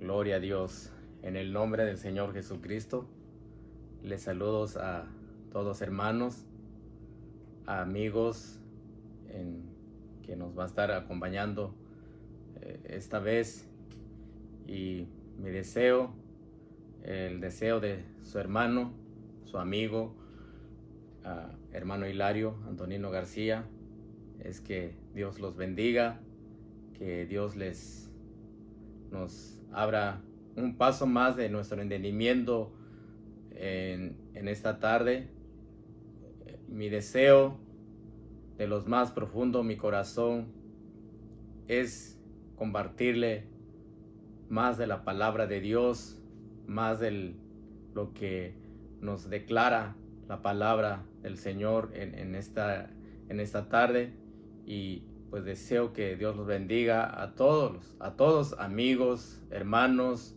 Gloria a Dios. En el nombre del Señor Jesucristo, les saludos a todos hermanos, a amigos que nos va a estar acompañando esta vez. Y mi deseo, el deseo de su hermano, su amigo, hermano Hilario Antonino García, es que Dios los bendiga, que Dios nos abra un paso más de nuestro entendimiento en esta tarde. Mi deseo de los más profundo, mi corazón, es compartirle más de la palabra de Dios, más de lo que nos declara la palabra del Señor en esta tarde. Y pues deseo que Dios los bendiga a todos amigos, hermanos,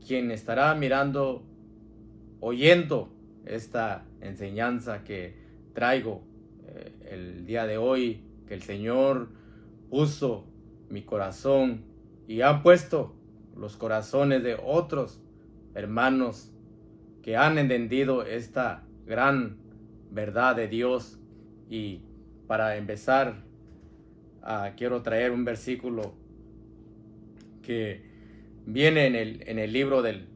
quien estará mirando, oyendo esta enseñanza que traigo el día de hoy, que el Señor puso mi corazón y han puesto los corazones de otros hermanos que han entendido esta gran verdad de Dios. Y para empezar, quiero traer un versículo que viene en el libro del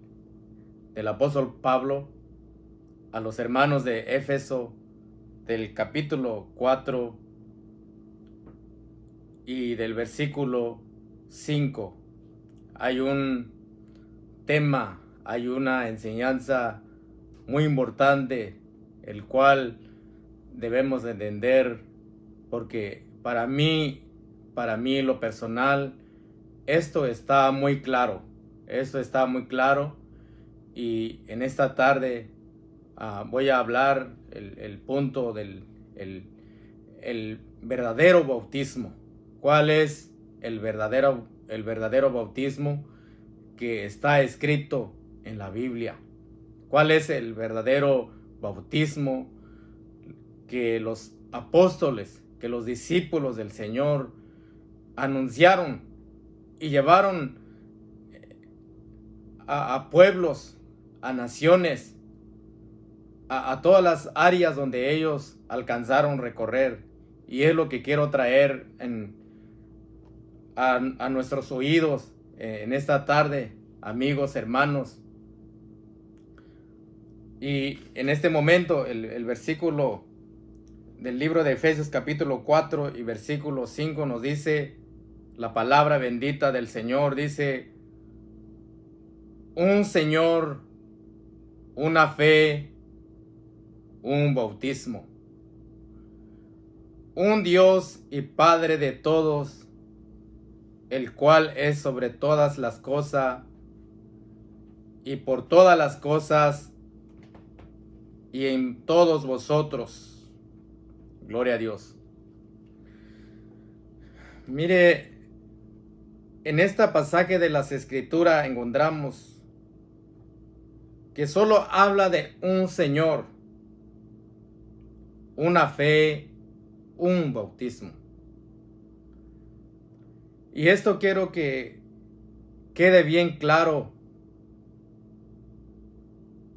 apóstol Pablo a los hermanos de Éfeso, del capítulo 4 y del versículo 5. Hay un tema, hay una enseñanza muy importante, el cual debemos entender, porque para mí lo personal, esto está muy claro. Y en esta tarde voy a hablar el punto del el verdadero bautismo. ¿Cuál es el verdadero bautismo que está escrito en la Biblia? ¿Cuál es el verdadero bautismo que los apóstoles, que los discípulos del Señor anunciaron y llevaron a pueblos, a naciones, a todas las áreas donde ellos alcanzaron recorrer? Y es lo que quiero traer a nuestros oídos en esta tarde, amigos, hermanos. Y en este momento el versículo del libro de Efesios capítulo 4 y versículo 5 nos dice la palabra bendita del Señor. Dice: un Señor, una fe, un bautismo, un Dios y Padre de todos, el cual es sobre todas las cosas y por todas las cosas y en todos vosotros. Gloria a Dios. Mire, en este pasaje de las Escrituras encontramos que solo habla de un Señor, una fe, un bautismo. Y esto quiero que quede bien claro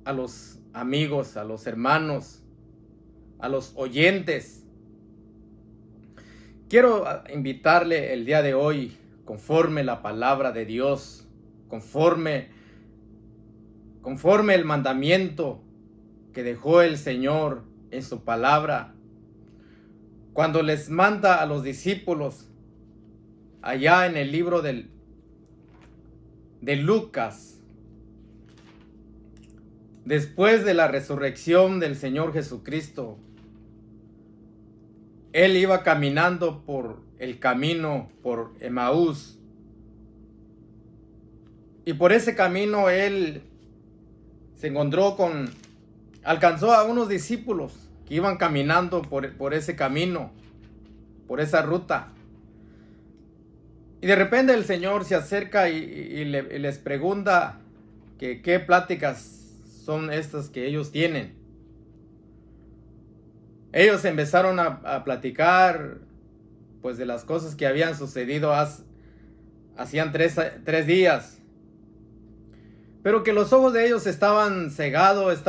a los amigos, a los hermanos, a los oyentes. Quiero invitarle el día de hoy, conforme la palabra de Dios, conforme el mandamiento que dejó el Señor en su palabra, cuando les manda a los discípulos allá en el libro de Lucas, después de la resurrección del Señor Jesucristo, Él iba caminando por el camino, por Emaús. Y por ese camino Él se encontró alcanzó a unos discípulos que iban caminando por ese camino, por esa ruta. Y de repente el Señor se acerca y les pregunta que qué pláticas son estas que ellos tienen. Ellos empezaron a platicar pues de las cosas que habían sucedido hacían tres días, pero que los ojos de ellos estaban cegados,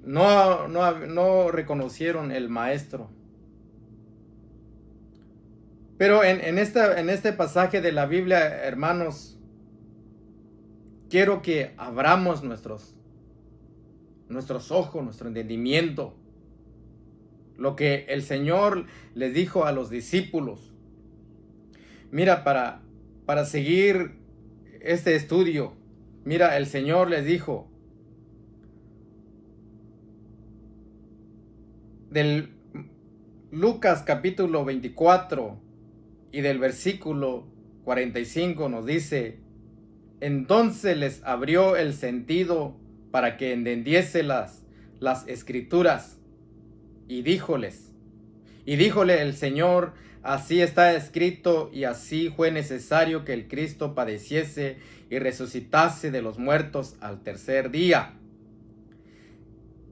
no reconocieron el maestro. Pero en este pasaje de la Biblia, hermanos, quiero que abramos nuestros ojos, nuestro entendimiento. Lo que el Señor les dijo a los discípulos. Mira, para seguir este estudio, mira, el Señor les dijo, del Lucas capítulo 24 y del versículo 45 nos dice, entonces les abrió el sentido para que entendiese las escrituras, y díjole el Señor, así está escrito, y así fue necesario que el Cristo padeciese y resucitase de los muertos al tercer día,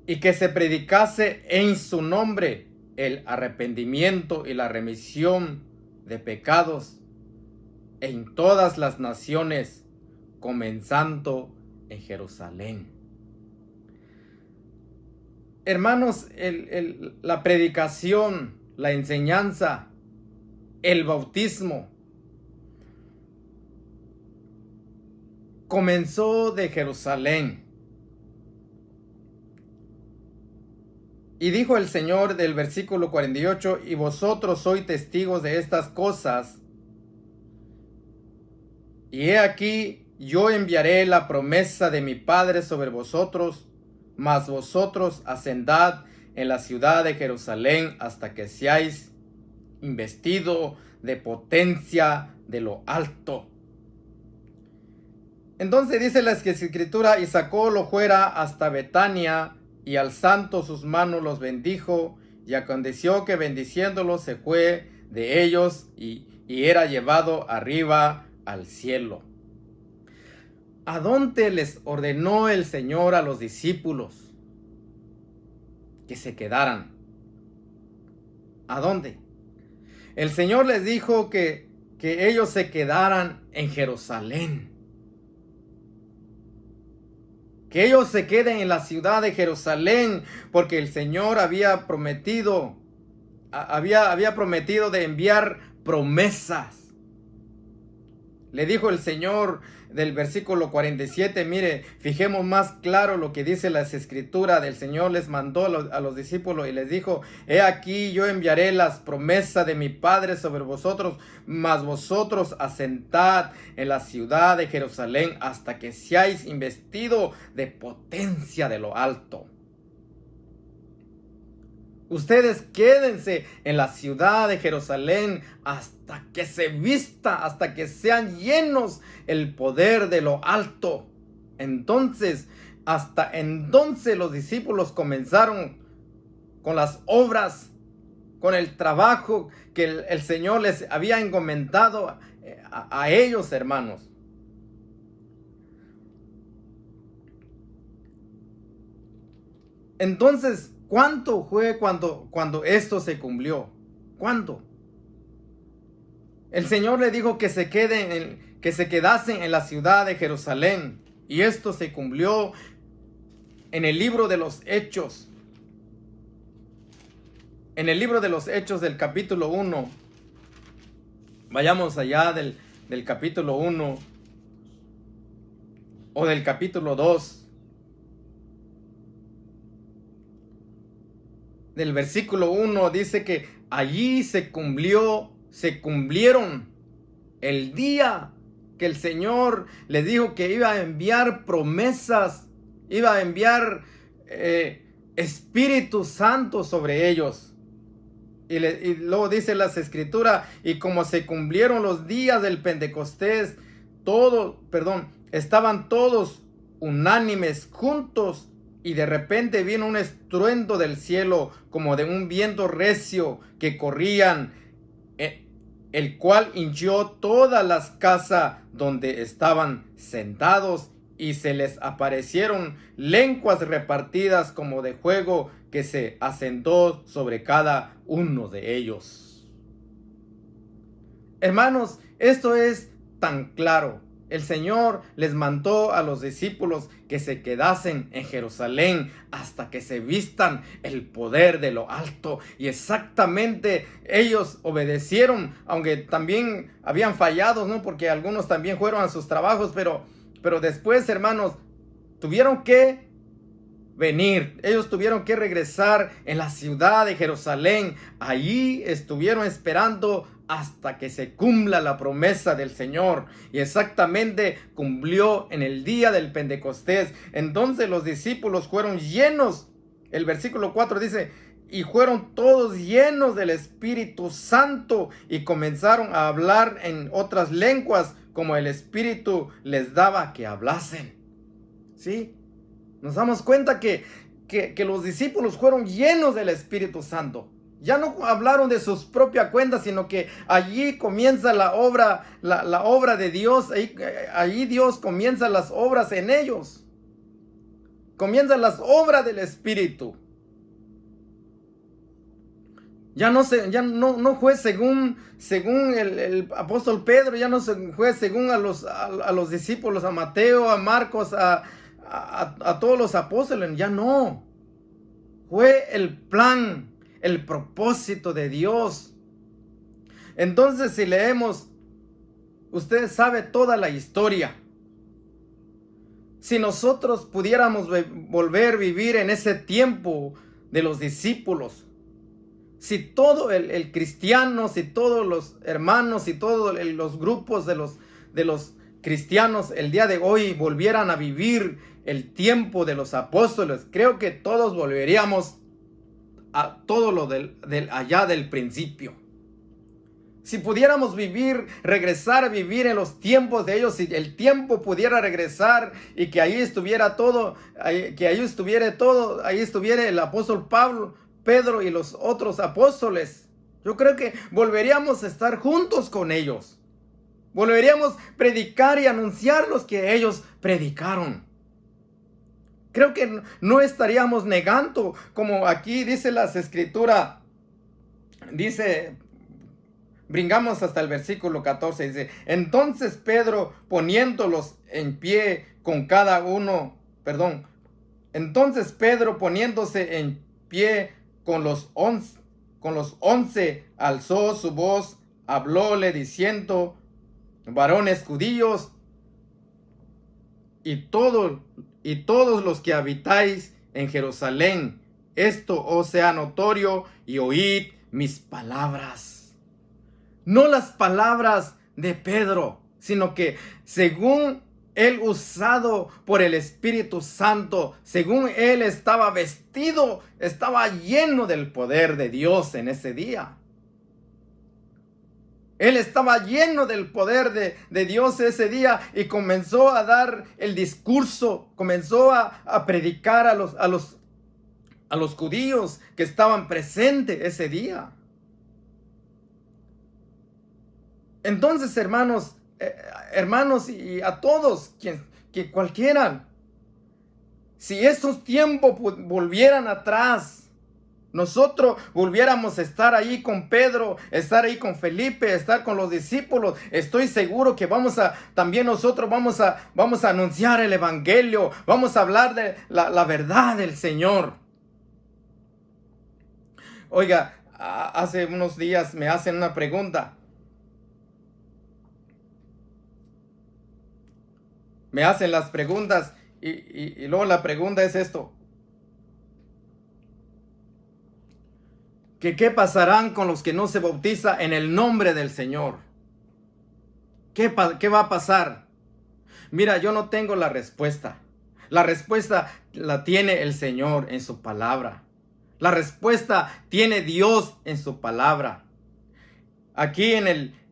y que se predicase en su nombre el arrepentimiento y la remisión de pecados en todas las naciones, comenzando en Jerusalén. Hermanos, la predicación, la enseñanza, el bautismo comenzó de Jerusalén. Y dijo el Señor del versículo 48, y vosotros sois testigos de estas cosas. Y he aquí, yo enviaré la promesa de mi Padre sobre vosotros, mas vosotros hacendad en la ciudad de Jerusalén hasta que seáis investido de potencia de lo alto. Entonces dice la Escritura, y sacólo fuera hasta Betania, y alzando sus manos los bendijo, y aconteció que bendiciéndolos se fue de ellos, y era llevado arriba al cielo. ¿A dónde les ordenó el Señor a los discípulos que se quedaran? ¿A dónde? El Señor les dijo que ellos se quedaran en Jerusalén. Que ellos se queden en la ciudad de Jerusalén, porque el Señor había prometido de enviar promesas. Le dijo el Señor del versículo 47, mire, fijemos más claro lo que dice las escrituras. Del Señor les mandó a los discípulos y les dijo, he aquí yo enviaré las promesas de mi Padre sobre vosotros, mas vosotros asentad en la ciudad de Jerusalén hasta que seáis investido de potencia de lo alto. Ustedes quédense en la ciudad de Jerusalén hasta que se vista, hasta que sean llenos el poder de lo alto. Hasta entonces los discípulos comenzaron con las obras, con el trabajo que el Señor les había encomendado a ellos, hermanos. Entonces, ¿cuánto fue cuando esto se cumplió? ¿Cuánto? El Señor le dijo que se quedasen en la ciudad de Jerusalén. Y esto se cumplió en el libro de los Hechos. En el libro de los Hechos del capítulo 1. Vayamos allá del capítulo 1. O del capítulo 2. Del versículo 1 dice que allí se cumplieron el día que el Señor les dijo que iba a enviar promesas, iba a enviar Espíritu Santo sobre ellos. Y luego dice las escrituras, y como se cumplieron los días del Pentecostés, estaban todos unánimes juntos. Y de repente vino un estruendo del cielo, como de un viento recio que corrían, el cual hinchió todas las casas donde estaban sentados, y se les aparecieron lenguas repartidas como de fuego, que se asentó sobre cada uno de ellos. Hermanos, esto es tan claro. El Señor les mandó a los discípulos que se quedasen en Jerusalén hasta que se vistan el poder de lo alto. Y exactamente ellos obedecieron, aunque también habían fallado, ¿no? Porque algunos también fueron a sus trabajos, pero después, hermanos, tuvieron que venir. Ellos tuvieron que regresar en la ciudad de Jerusalén. Allí estuvieron esperando hasta que se cumpla la promesa del Señor. Y exactamente cumplió en el día del Pentecostés. Entonces los discípulos fueron llenos. El versículo 4 dice: y fueron todos llenos del Espíritu Santo y comenzaron a hablar en otras lenguas como el Espíritu les daba que hablasen. ¿Sí? Nos damos cuenta que los discípulos fueron llenos del Espíritu Santo. Ya no hablaron de sus propias cuentas, sino que allí comienza la obra de Dios. Allí Dios comienza las obras en ellos. Comienzan las obras del Espíritu. Ya no fue según el apóstol Pedro, ya no fue según a los discípulos, a Mateo, a Marcos, a todos los apóstoles. Ya no. Fue el plan, el propósito de Dios. Entonces, si leemos, usted sabe toda la historia. Si nosotros pudiéramos volver a vivir en ese tiempo de los discípulos, si todo el cristiano, si todos los hermanos y todos los grupos de los cristianos el día de hoy volvieran a vivir el tiempo de los apóstoles, creo que todos volveríamos a todo lo allá del principio. Si pudiéramos regresar a vivir en los tiempos de ellos, si el tiempo pudiera regresar y que ahí estuviera todo, ahí estuviera el apóstol Pablo, Pedro y los otros apóstoles, yo creo que volveríamos a estar juntos con ellos. Volveríamos a predicar y anunciar los que ellos predicaron. Creo que no estaríamos negando, como aquí dice las escrituras. Dice, brincamos hasta el versículo 14, dice: entonces Pedro poniéndose en pie con los 11, alzó su voz, hablóle diciendo: varones judíos y todos los que habitáis en Jerusalén, esto os sea notorio y oíd mis palabras. No las palabras de Pedro, sino que según él usado por el Espíritu Santo, según él estaba vestido, estaba lleno del poder de Dios en ese día. Él estaba lleno del poder de Dios ese día y comenzó a dar el discurso, comenzó a predicar a los judíos que estaban presentes ese día. Entonces, hermanos y a todos, que cualquiera, si esos tiempos volvieran atrás, nosotros volviéramos a estar ahí con Pedro, estar ahí con Felipe, estar con los discípulos, estoy seguro que también nosotros vamos a anunciar el evangelio, vamos a hablar de la verdad del Señor. Oiga, hace unos días me hacen una pregunta. Me hacen las preguntas y luego la pregunta es esto: ¿qué pasarán con los que no se bautizan en el nombre del Señor? ¿Qué va a pasar? Mira, yo no tengo la respuesta. La respuesta la tiene el Señor en su palabra. La respuesta tiene Dios en su palabra. Aquí en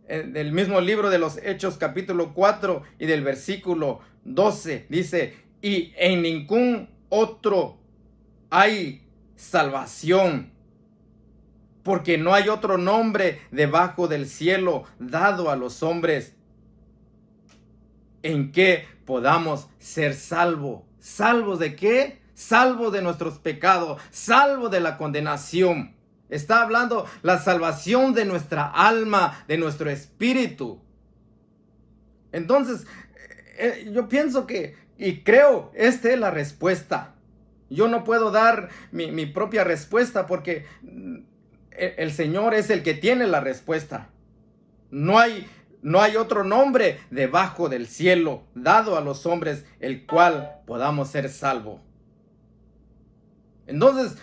el mismo libro de los Hechos, capítulo 4 y del versículo 12, dice: y en ningún otro hay salvación, porque no hay otro nombre debajo del cielo dado a los hombres en que podamos ser salvos. ¿Salvos de qué? Salvos de nuestros pecados, salvos de la condenación. Está hablando la salvación de nuestra alma, de nuestro espíritu. Entonces, yo pienso que, y creo, esta es la respuesta. Yo no puedo dar mi propia respuesta porque el Señor es el que tiene la respuesta. No hay otro nombre debajo del cielo dado a los hombres el cual podamos ser salvos. Entonces,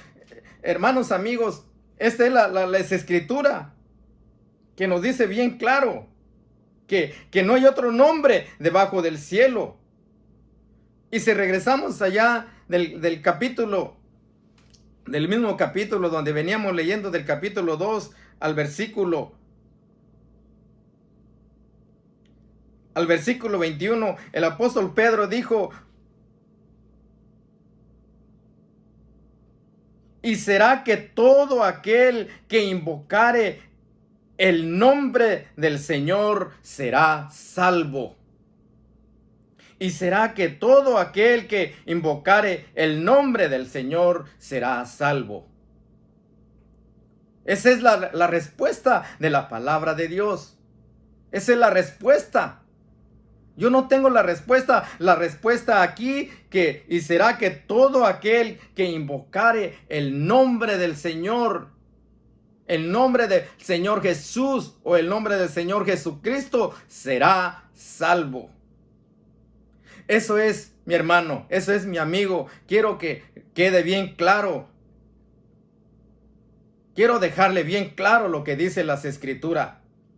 hermanos, amigos, esta es la escritura que nos dice bien claro que no hay otro nombre debajo del cielo. Y si regresamos allá del capítulo, del mismo capítulo donde veníamos leyendo, del capítulo 2 al versículo 21, el apóstol Pedro dijo: y será que todo aquel que invocare el nombre del Señor será salvo. Y será que todo aquel que invocare el nombre del Señor será salvo. Esa es la respuesta de la palabra de Dios. Esa es la respuesta. Yo no tengo la respuesta. La respuesta aquí y será que todo aquel que invocare el nombre del Señor, el nombre del Señor Jesús o el nombre del Señor Jesucristo, será salvo. Eso es, mi hermano, eso es, mi amigo. Quiero que quede bien claro. Quiero dejarle bien claro lo que dice las Escrituras.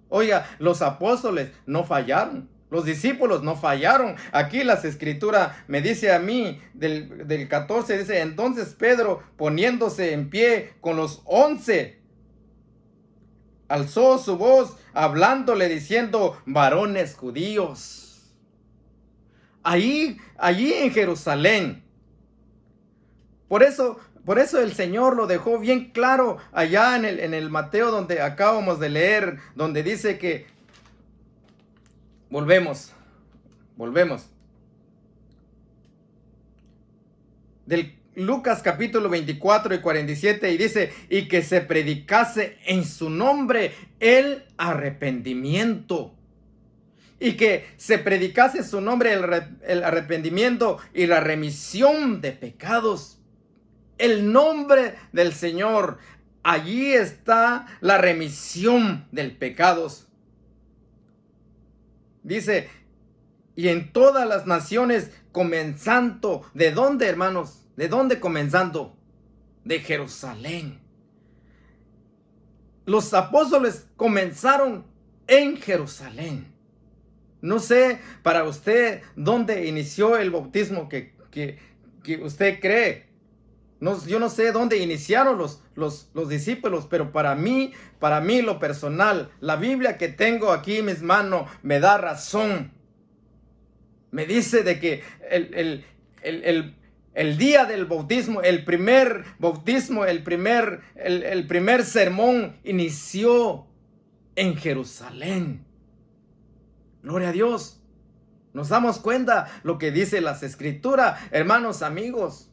Oiga, los apóstoles no fallaron. Los discípulos no fallaron. Aquí las Escrituras me dice a mí, del 14, dice: entonces Pedro, poniéndose en pie con los 11, alzó su voz, hablándole, diciendo: varones judíos. Allí en Jerusalén. Por eso el Señor lo dejó bien claro allá en el Mateo donde acabamos de leer, donde dice que volvemos. Del Lucas capítulo 24 y 47, y dice: y que se predicase en su nombre el arrepentimiento. Y que se predicase en su nombre el arrepentimiento y la remisión de pecados. El nombre del Señor. Allí está la remisión de pecados. Dice: y en todas las naciones, comenzando. ¿De dónde, hermanos? ¿De dónde comenzando? De Jerusalén. Los apóstoles comenzaron en Jerusalén. No sé para usted dónde inició el bautismo que usted cree. Yo no sé dónde iniciaron los discípulos, pero para mí lo personal, la Biblia que tengo aquí en mis manos me da razón. Me dice de que el día del bautismo, el primer bautismo, el primer sermón inició en Jerusalén. Gloria a Dios. Nos damos cuenta lo que dice las Escrituras, hermanos, amigos.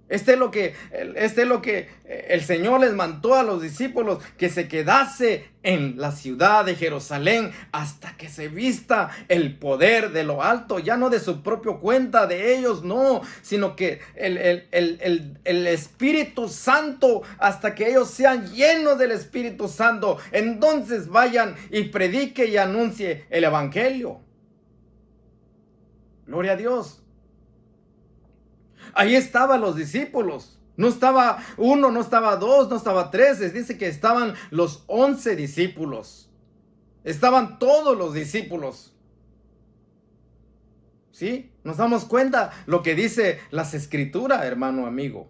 Este es lo que el Señor les mandó a los discípulos, que se quedase en la ciudad de Jerusalén hasta que se vista el poder de lo alto, ya no de su propia cuenta de ellos, no, sino que el Espíritu Santo, hasta que ellos sean llenos del Espíritu Santo, entonces vayan y predique y anuncie el Evangelio. Gloria a Dios. Ahí estaban los discípulos. No estaba uno, no estaba dos, no estaba tres. Les dice que estaban los 11 discípulos. Estaban todos los discípulos. ¿Sí? Nos damos cuenta lo que dice las Escrituras, hermano amigo.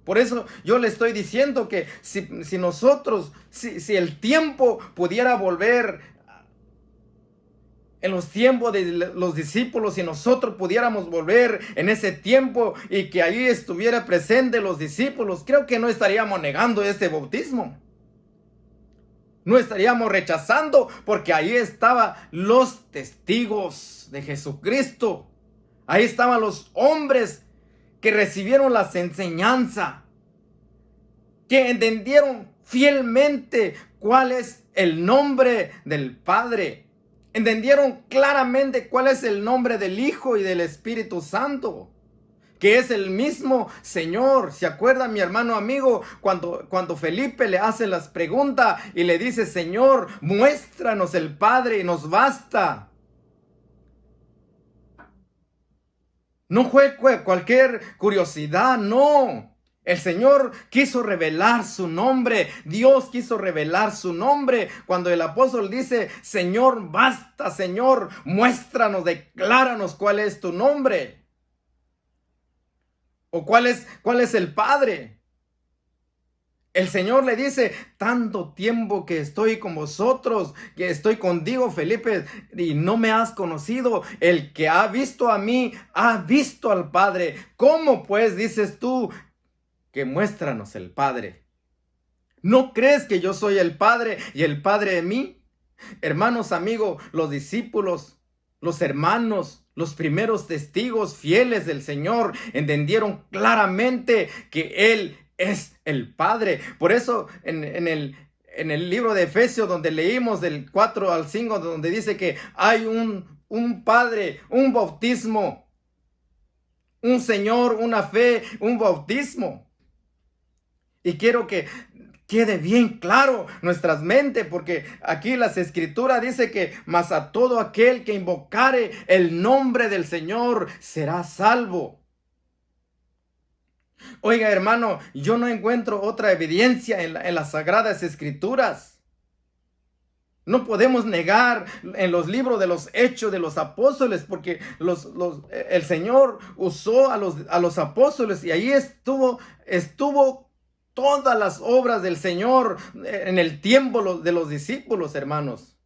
Por eso yo le estoy diciendo que si el tiempo pudiera volver en los tiempos de los discípulos, si nosotros pudiéramos volver en ese tiempo y que ahí estuviera presente los discípulos, creo que no estaríamos negando este bautismo. No estaríamos rechazando, porque ahí estaban los testigos de Jesucristo. Ahí estaban los hombres que recibieron las enseñanzas, que entendieron fielmente cuál es el nombre del Padre. Entendieron claramente cuál es el nombre del Hijo y del Espíritu Santo, que es el mismo Señor. ¿Se acuerda, mi hermano amigo, cuando Felipe le hace las preguntas y le dice: Señor, muéstranos el Padre y nos basta? No fue cualquier curiosidad, no. El Señor quiso revelar su nombre. Dios quiso revelar su nombre. Cuando el apóstol dice: Señor, basta, Señor, muéstranos, decláranos cuál es tu nombre. ¿O cuál es el Padre? El Señor le dice: tanto tiempo que estoy con vosotros, que estoy contigo, Felipe, y no me has conocido. El que ha visto a mí, ha visto al Padre. ¿Cómo pues dices tú que muéstranos el Padre? ¿No crees que yo soy el Padre y el Padre de mí? Hermanos, amigos, los discípulos, los hermanos, los primeros testigos fieles del Señor entendieron claramente que Él es el Padre. Por eso en el libro de Efesios, donde leímos del 4 al 5, donde dice que hay un Padre, un bautismo, un Señor, una fe, un bautismo. Y quiero que quede bien claro nuestras mentes, porque aquí las Escrituras dice que mas a todo aquel que invocare el nombre del Señor será salvo. Oiga, hermano, yo no encuentro otra evidencia en las Sagradas Escrituras. No podemos negar en los libros de los Hechos de los Apóstoles, porque el Señor usó a los apóstoles, y ahí estuvo todas las obras del Señor en el tiempo de los discípulos, hermanos.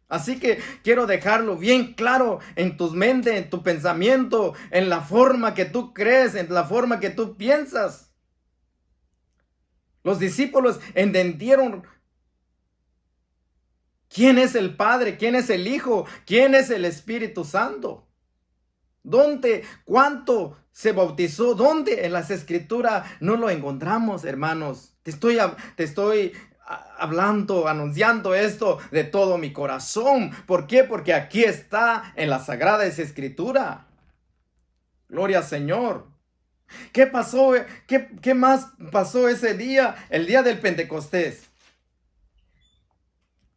Así que quiero dejarlo bien claro en tus mentes, en tu pensamiento, en la forma que tú crees, en la forma que tú piensas. Los discípulos entendieron quién es el Padre, quién es el Hijo, quién es el Espíritu Santo. ¿Dónde? ¿Cuánto se bautizó? ¿Dónde? En las Escrituras no lo encontramos, hermanos. Te estoy hablando, anunciando esto de todo mi corazón. ¿Por qué? Porque aquí está en la Sagrada Escritura. Gloria al Señor. ¿Qué pasó? ¿Qué más pasó ese día? El día del Pentecostés.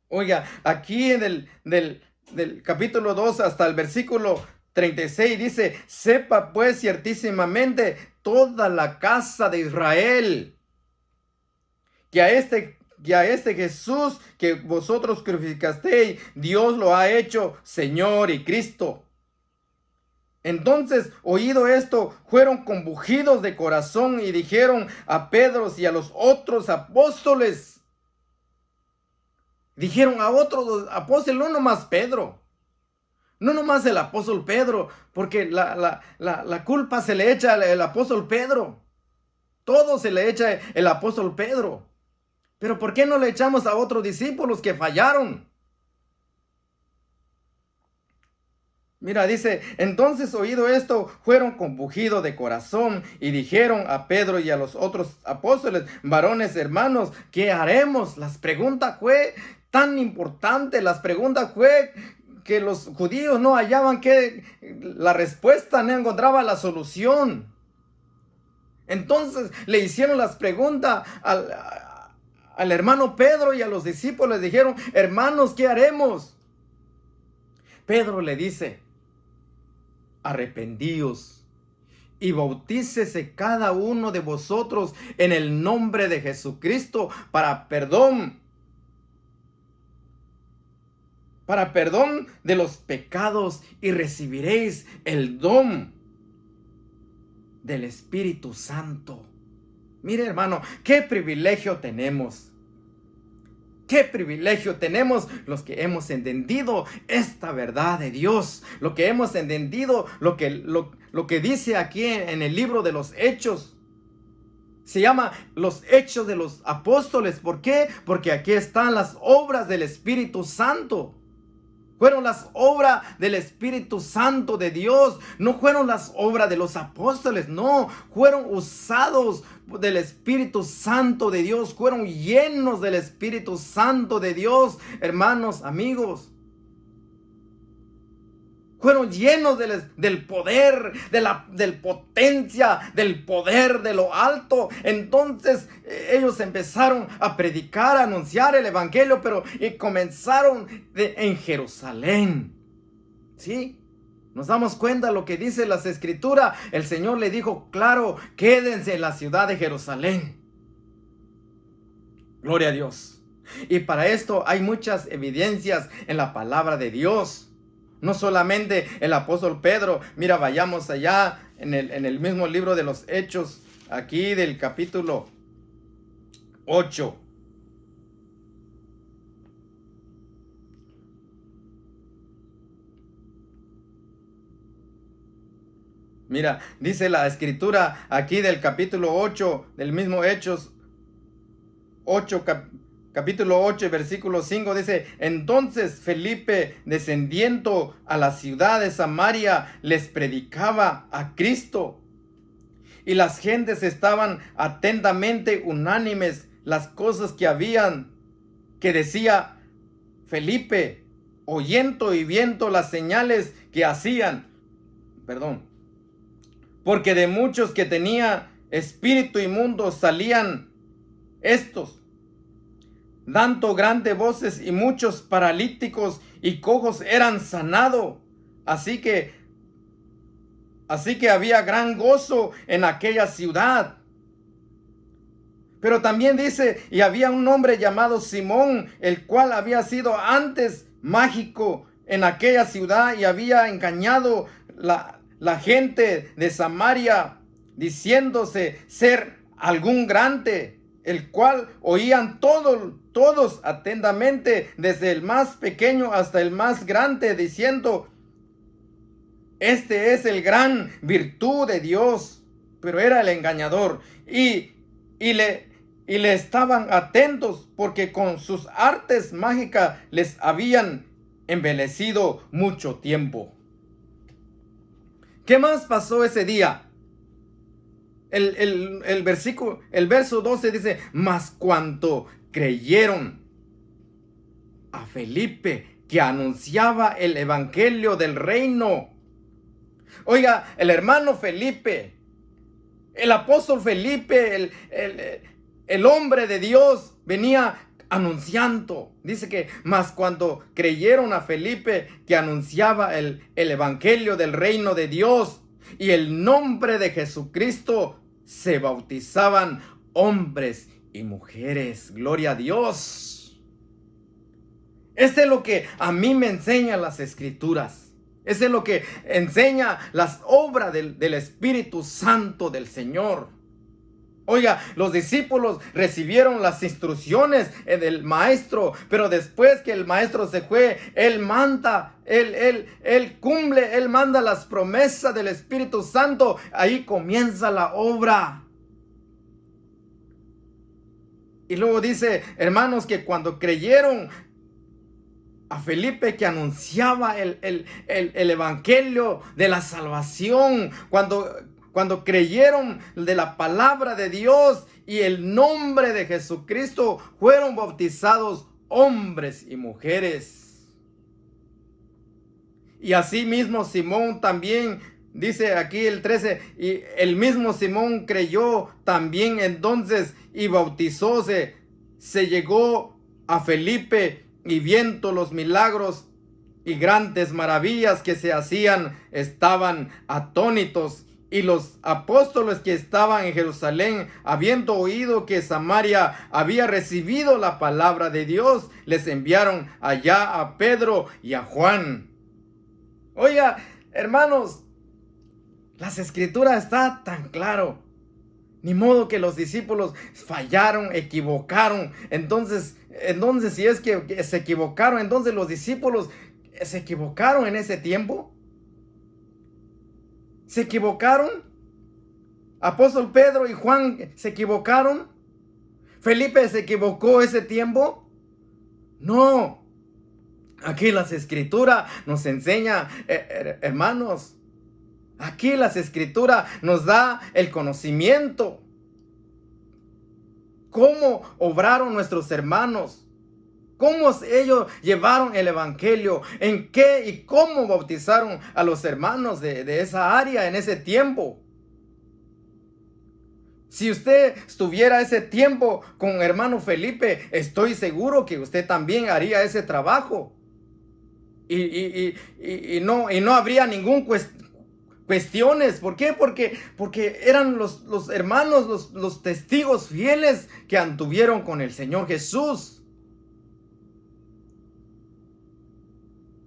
Oiga, aquí en del capítulo 2 hasta el versículo 36 dice: sepa pues ciertísimamente toda la casa de Israel que a este Jesús que vosotros crucificasteis, Dios lo ha hecho Señor y Cristo. Entonces, oído esto, fueron compungidos de corazón y dijeron a Pedro y a los otros apóstoles. Dijeron a otros apóstoles, no nomás Pedro. No nomás el apóstol Pedro, porque la culpa se le echa al apóstol Pedro. Todo se le echa el apóstol Pedro. Pero ¿por qué no le echamos a otros discípulos que fallaron? Mira, dice: entonces oído esto, fueron compungidos de corazón y dijeron a Pedro y a los otros apóstoles: varones hermanos, ¿qué haremos? Las preguntas fue tan importante, las preguntas fue que los judíos no hallaban la respuesta, no encontraban la solución. Entonces le hicieron las preguntas al hermano Pedro y a los discípulos. Dijeron: hermanos, ¿qué haremos? Pedro le dice: arrependíos y bautícese cada uno de vosotros en el nombre de Jesucristo para perdón de los pecados, y recibiréis el don del Espíritu Santo. Mire, hermano, qué privilegio tenemos. Qué privilegio tenemos los que hemos entendido esta verdad de Dios. Lo que hemos entendido, lo que dice aquí en el libro de los Hechos. Se llama los Hechos de los Apóstoles. ¿Por qué? Porque aquí están las obras del Espíritu Santo. Fueron las obras del Espíritu Santo de Dios. No fueron las obras de los apóstoles. No, fueron usados del Espíritu Santo de Dios. Fueron llenos del Espíritu Santo de Dios, hermanos, amigos. Fueron llenos del poder, del potencia, del poder de lo alto. Entonces ellos empezaron a predicar, a anunciar el evangelio, pero comenzaron en Jerusalén. ¿Sí? Nos damos cuenta lo que dice las Escrituras. El Señor le dijo, claro, quédense en la ciudad de Jerusalén. Gloria a Dios. Y para esto hay muchas evidencias en la palabra de Dios. No solamente el apóstol Pedro. Mira, vayamos allá en el mismo libro de los Hechos, aquí del capítulo 8. Mira, dice la Escritura aquí del capítulo 8, del mismo Hechos 8, capítulo 8, versículo 5, dice, entonces Felipe, descendiendo a la ciudad de Samaria, les predicaba a Cristo. Y las gentes estaban atentamente unánimes las cosas que decía Felipe, oyendo y viendo las señales que hacían. Porque de muchos que tenía espíritu inmundo salían estos, dando grandes voces, y muchos paralíticos y cojos eran sanados. Así que había gran gozo en aquella ciudad. Pero también dice, y había un hombre llamado Simón, el cual había sido antes mágico en aquella ciudad y había engañado la gente de Samaria, diciéndose ser algún grande, el cual oían todos atentamente, desde el más pequeño hasta el más grande, diciendo, este es el gran virtud de Dios. Pero era el engañador, y le estaban atentos, porque con sus artes mágicas les habían embelecido mucho tiempo. ¿Qué más pasó ese día? El verso 12 dice, mas cuanto creyeron a Felipe, que anunciaba el evangelio del reino. Oiga, el hermano Felipe, el apóstol Felipe, el hombre de Dios, venía anunciando. Dice que mas cuando creyeron a Felipe, que anunciaba el evangelio del reino de Dios y el nombre de Jesucristo, se bautizaban hombres y mujeres. Gloria a Dios. Este es lo que a mí me enseñan las Escrituras. Este es lo que enseña las obras del Espíritu Santo del Señor. Oiga, los discípulos recibieron las instrucciones del maestro, pero después que el maestro se fue, él manda, él cumple, él manda las promesas del Espíritu Santo. Ahí comienza la obra. Y luego dice, hermanos, que cuando creyeron a Felipe, que anunciaba el evangelio de la salvación, cuando creyeron de la palabra de Dios y el nombre de Jesucristo, fueron bautizados hombres y mujeres. Y así mismo Simón también, dice aquí el 13, y el mismo Simón creyó también entonces y bautizóse. Se llegó a Felipe y viendo los milagros y grandes maravillas que se hacían, estaban atónitos. Y los apóstoles que estaban en Jerusalén, habiendo oído que Samaria había recibido la palabra de Dios, les enviaron allá a Pedro y a Juan. Oiga, hermanos, las Escrituras están tan claro. Ni modo que los discípulos fallaron, equivocaron. Entonces si es que se equivocaron, entonces los discípulos se equivocaron en ese tiempo. ¿Se equivocaron? ¿Apóstol Pedro y Juan se equivocaron? ¿Felipe se equivocó ese tiempo? No. Aquí las Escrituras nos enseña, hermanos, aquí las Escrituras nos da el conocimiento. Cómo obraron nuestros hermanos. Cómo ellos llevaron el evangelio. En qué y cómo bautizaron a los hermanos de esa área en ese tiempo. Si usted estuviera ese tiempo con hermano Felipe, estoy seguro que usted también haría ese trabajo. Y no habría ningún cuestiones. ¿Por qué? Porque eran los hermanos, los testigos fieles que anduvieron con el Señor Jesús.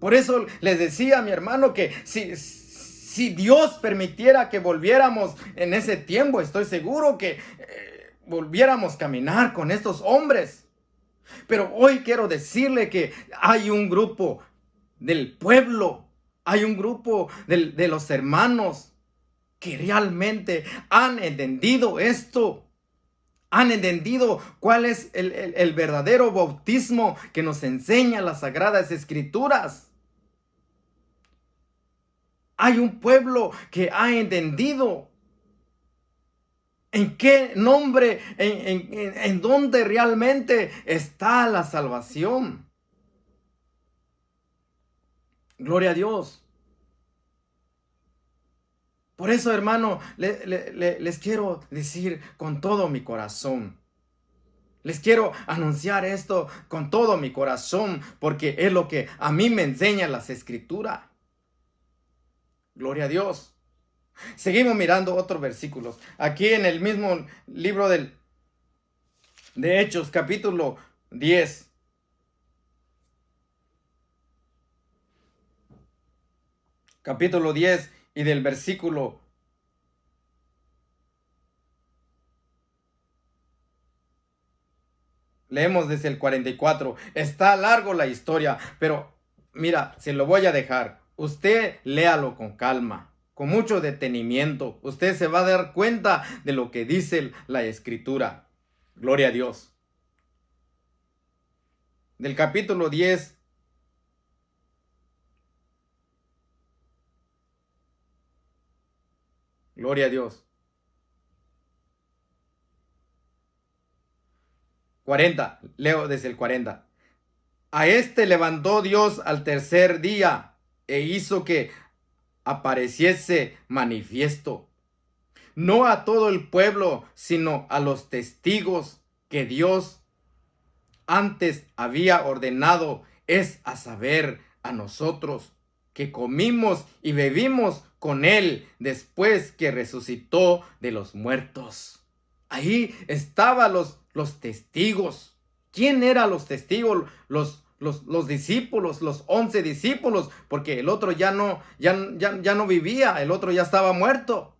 Por eso les decía a mi hermano que si Dios permitiera que volviéramos en ese tiempo, estoy seguro que volviéramos a caminar con estos hombres. Pero hoy quiero decirle que hay un grupo del pueblo, hay un grupo de los hermanos que realmente han entendido esto. Han entendido cuál es el verdadero bautismo que nos enseña las Sagradas Escrituras. Hay un pueblo que ha entendido en qué nombre, en dónde realmente está la salvación. Gloria a Dios. Por eso, hermano, les quiero decir con todo mi corazón. Les quiero anunciar esto con todo mi corazón, porque es lo que a mí me enseñan las Escrituras. Gloria a Dios. Seguimos mirando otros versículos. Aquí en el mismo libro de Hechos, capítulo 10. Capítulo 10 y del versículo 'leemos desde el 44. Está largo la historia, pero mira, se lo voy a dejar. Usted léalo con calma, con mucho detenimiento. Usted se va a dar cuenta de lo que dice la Escritura. Gloria a Dios. Del capítulo 10. Gloria a Dios. 40. Leo desde el 40. A este levantó Dios al tercer día e hizo que apareciese manifiesto, no a todo el pueblo, sino a los testigos que Dios antes había ordenado, es a saber, a nosotros, que comimos y bebimos con él después que resucitó de los muertos. Ahí estaban los testigos. ¿Quién eran los testigos? Los discípulos, los 11 discípulos, porque el otro ya no vivía, el otro ya estaba muerto.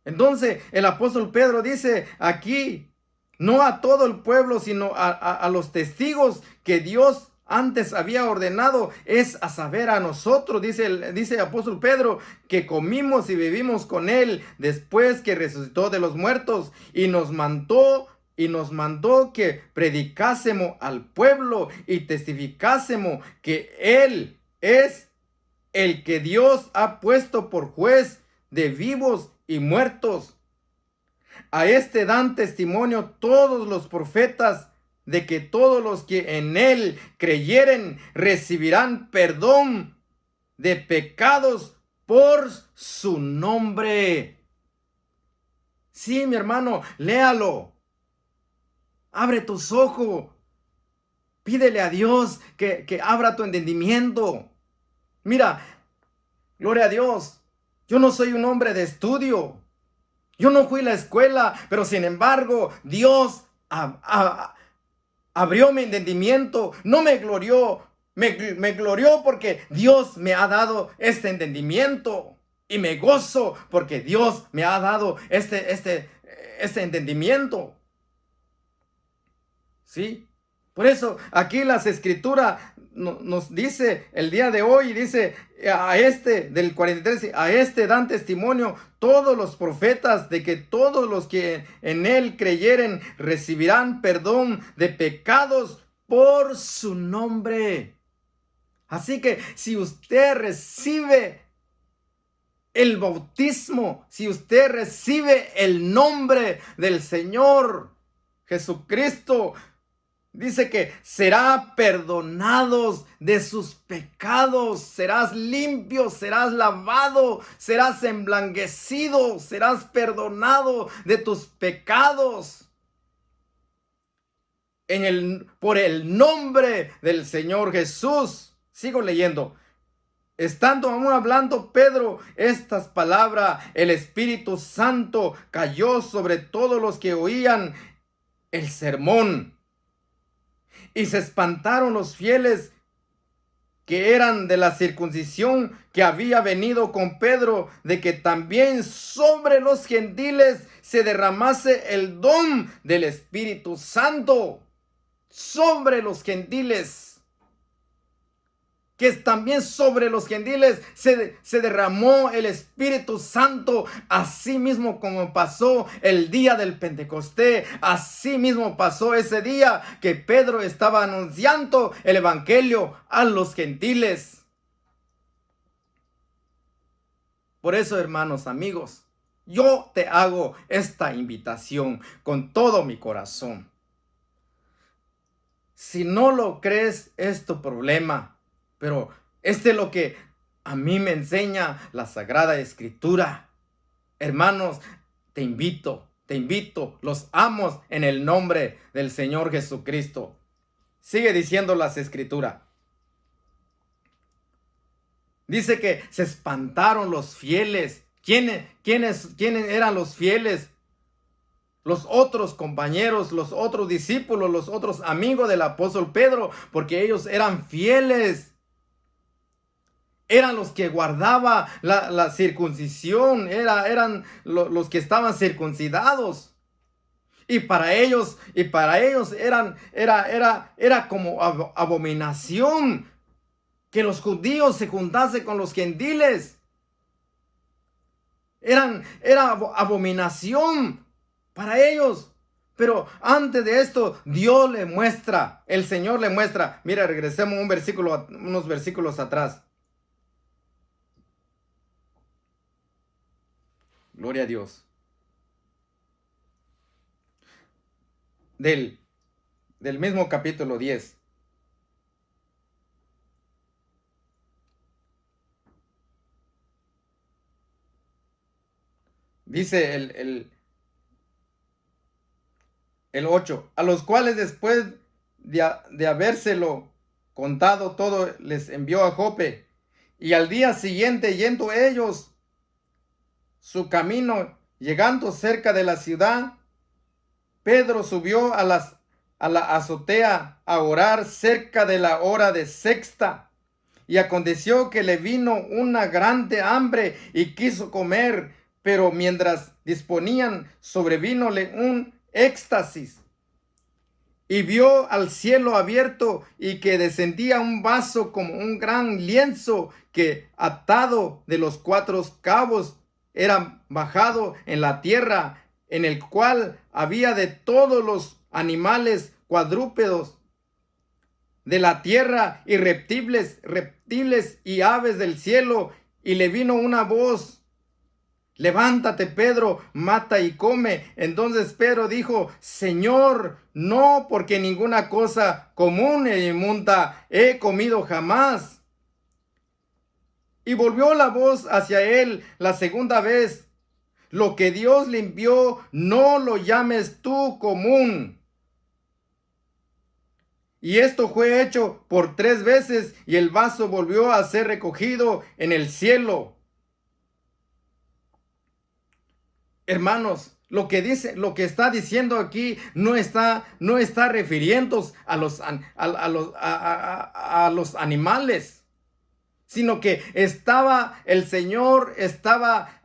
Entonces el apóstol Pedro dice aquí, no a todo el pueblo, sino a los testigos que Dios antes había ordenado, es a saber, a nosotros, dice el apóstol Pedro, que comimos y vivimos con él después que resucitó de los muertos, y nos mandó que predicásemos al pueblo y testificásemos que él es el que Dios ha puesto por juez de vivos y muertos. A este dan testimonio todos los profetas de que todos los que en él creyeren recibirán perdón de pecados por su nombre. Sí, mi hermano, léalo. Abre tus ojos. Pídele a Dios que abra tu entendimiento. Mira, gloria a Dios. Yo no soy un hombre de estudio. Yo no fui a la escuela, pero sin embargo, Dios abrió mi entendimiento. No me glorió. Me glorió porque Dios me ha dado este entendimiento. Y me gozo porque Dios me ha dado este entendimiento. ¿Sí? Por eso aquí las Escrituras nos dice el día de hoy, dice a este del 43, a este dan testimonio todos los profetas de que todos los que en él creyeren recibirán perdón de pecados por su nombre. Así que si usted recibe el bautismo, si usted recibe el nombre del Señor Jesucristo, dice que será perdonados de sus pecados, serás limpio, serás lavado, serás emblanquecido, serás perdonado de tus pecados. Por el nombre del Señor Jesús. Sigo leyendo. Estando aún hablando Pedro estas palabras, el Espíritu Santo cayó sobre todos los que oían el sermón. Y se espantaron los fieles que eran de la circuncisión que había venido con Pedro, de que también sobre los gentiles se derramase el don del Espíritu Santo. Sobre los gentiles. Que también sobre los gentiles se derramó el Espíritu Santo, así mismo como pasó el día del Pentecostés, así mismo pasó ese día que Pedro estaba anunciando el Evangelio a los gentiles. Por eso, hermanos, amigos, yo te hago esta invitación con todo mi corazón. Si no lo crees, es tu problema. Pero este es lo que a mí me enseña la Sagrada Escritura. Hermanos, te invito, los amo en el nombre del Señor Jesucristo. Sigue diciendo las Escrituras. Dice que se espantaron los fieles. ¿Quiénes eran los fieles? Los otros compañeros, los otros discípulos, los otros amigos del apóstol Pedro, porque ellos eran fieles. Eran los que guardaba la circuncisión, eran los que estaban circuncidados. Y para ellos era como abominación que los judíos se juntasen con los gentiles. Era abominación para ellos. Pero antes de esto, Dios le muestra, el Señor le muestra. Mira, regresemos unos versículos atrás. Gloria a Dios. Del mismo capítulo 10. Dice el 8. A los cuales después de habérselo contado todo, les envió a Jope. Y al día siguiente, yendo ellos su camino, llegando cerca de la ciudad, Pedro subió a la azotea a orar cerca de la hora de sexta. Y aconteció que le vino una grande hambre y quiso comer, pero mientras disponían, sobrevínole un éxtasis. Y vio al cielo abierto y que descendía un vaso como un gran lienzo que, atado de los 4 cabos, era bajado en la tierra, en el cual había de todos los animales cuadrúpedos de la tierra y reptiles y aves del cielo. Y le vino una voz: levántate, Pedro, mata y come. Entonces Pedro dijo: Señor, no, porque ninguna cosa común e inmunda he comido jamás. Y volvió la voz hacia él la segunda vez: lo que Dios limpió, no lo llames tú común. Y esto fue hecho por 3 veces, y el vaso volvió a ser recogido en el cielo. Hermanos, lo que está diciendo aquí no está refiriéndose a los animales, sino que el Señor estaba